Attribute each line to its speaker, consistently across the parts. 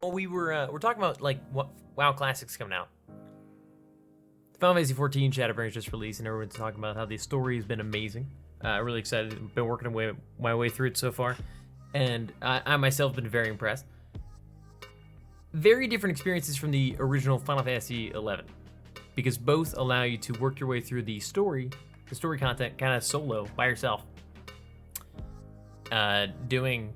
Speaker 1: Well, we're talking about like what WoW Classics coming out. Final Fantasy 14 Shadowbringers just released, and everyone's talking about how the story has been amazing. Really excited. Been working my way through it so far, and I myself have been very impressed. Very different experiences from the original Final Fantasy 11, because both allow you to work your way through the story content kind of solo by yourself, doing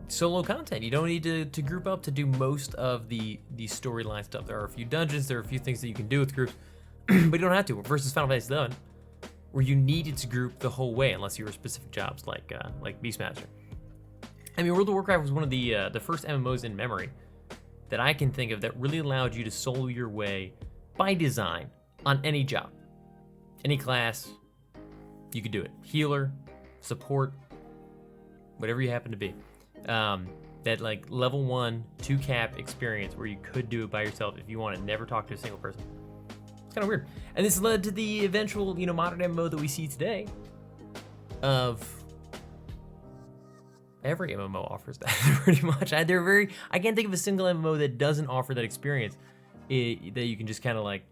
Speaker 1: solo content. You don't need to group up to do most of the storyline stuff. There are a few dungeons, there are a few things that you can do with groups, but you don't have to. Versus Final Fantasy 11, where you needed to group the whole way unless you were specific jobs like Beastmaster. I mean, World of Warcraft was one of the first MMOs in memory that I can think of that really allowed you to solo your way by design on any job, any class. You could do it. Healer, support, whatever you happen to be. That like level 1 2 cap experience where you could do it by yourself if you want to never talk to a single person. It's kind of weird. And this led to the eventual, modern MMO that we see today of every MMO offers that pretty much. I can't think of a single MMO that doesn't offer that experience that you can just kind of like,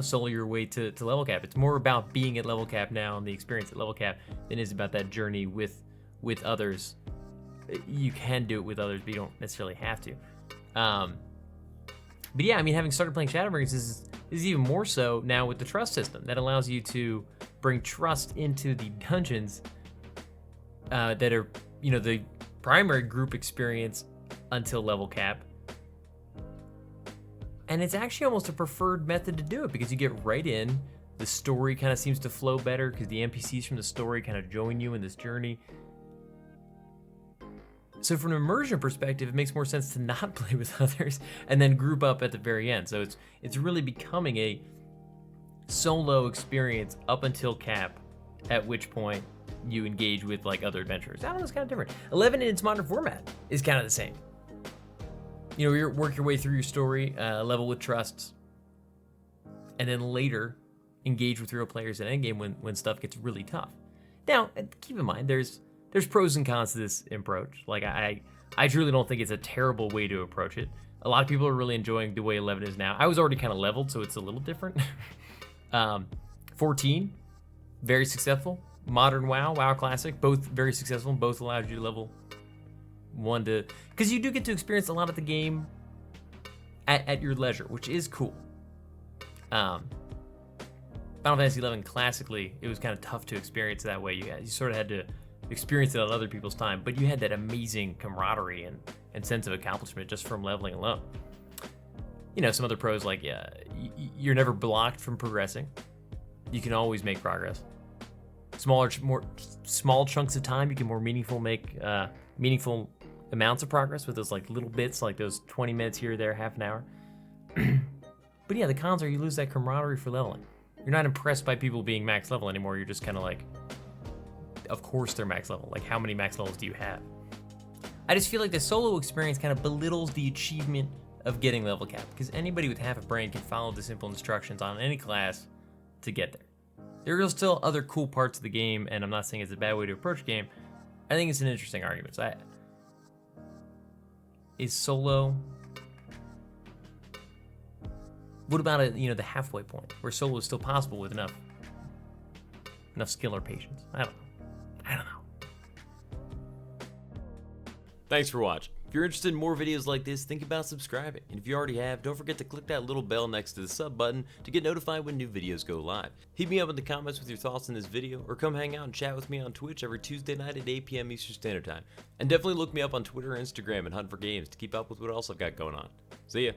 Speaker 1: solo your way to level cap. It's more about being at level cap now and the experience at level cap than it is about that journey with others. You can do it with others, but you don't necessarily have to. But yeah, I mean, having started playing Shadowbringers is even more so now with the trust system that allows you to bring trust into the dungeons that are, the primary group experience until level cap. And it's actually almost a preferred method to do it because you get right in. The story kind of seems to flow better because the NPCs from the story kind of join you in this journey. So from an immersion perspective, it makes more sense to not play with others and then group up at the very end. So it's really becoming a solo experience up until cap, at which point you engage with like other adventurers. I don't know, it's kind of different. 11 in its modern format is kind of the same. You work your way through your story, level with trusts, and then later engage with real players at endgame when stuff gets really tough. Now, keep in mind, there's pros and cons to this approach. Like I truly don't think it's a terrible way to approach it. A lot of people are really enjoying the way 11 is now. I was already kind of leveled, so it's a little different. 14, very successful. Modern WoW Classic, both very successful. Both allowed you to level 1 to, because you do get to experience a lot of the game at your leisure, which is cool. Final Fantasy 11 classically, it was kind of tough to experience that way. You sort of had to experience it on other people's time, but you had that amazing camaraderie and sense of accomplishment just from leveling alone. Some other pros, like you're never blocked from progressing. You can always make progress. Small chunks of time, you can more make meaningful amounts of progress with those like little bits, like those 20 minutes here or there, half an hour. But yeah, the cons are you lose that camaraderie for leveling. You're not impressed by people being max level anymore. You're just kind of like, of course they're max level. Like, how many max levels do you have? I just feel like the solo experience kind of belittles the achievement of getting level cap, because anybody with half a brain can follow the simple instructions on any class to get there. There are still other cool parts of the game, and I'm not saying it's a bad way to approach the game. I think it's an interesting argument. So is solo... What about the halfway point, where solo is still possible with enough skill or patience? I don't know. Thanks for watching. If you're interested in more videos like this, think about subscribing. And if you already have, don't forget to click that little bell next to the sub button to get notified when new videos go live. Hit me up in the comments with your thoughts on this video, or come hang out and chat with me on Twitch every Tuesday night at 8 p.m. Eastern Standard Time. And definitely look me up on Twitter or Instagram and Hunt for Games to keep up with what else I've got going on. See ya.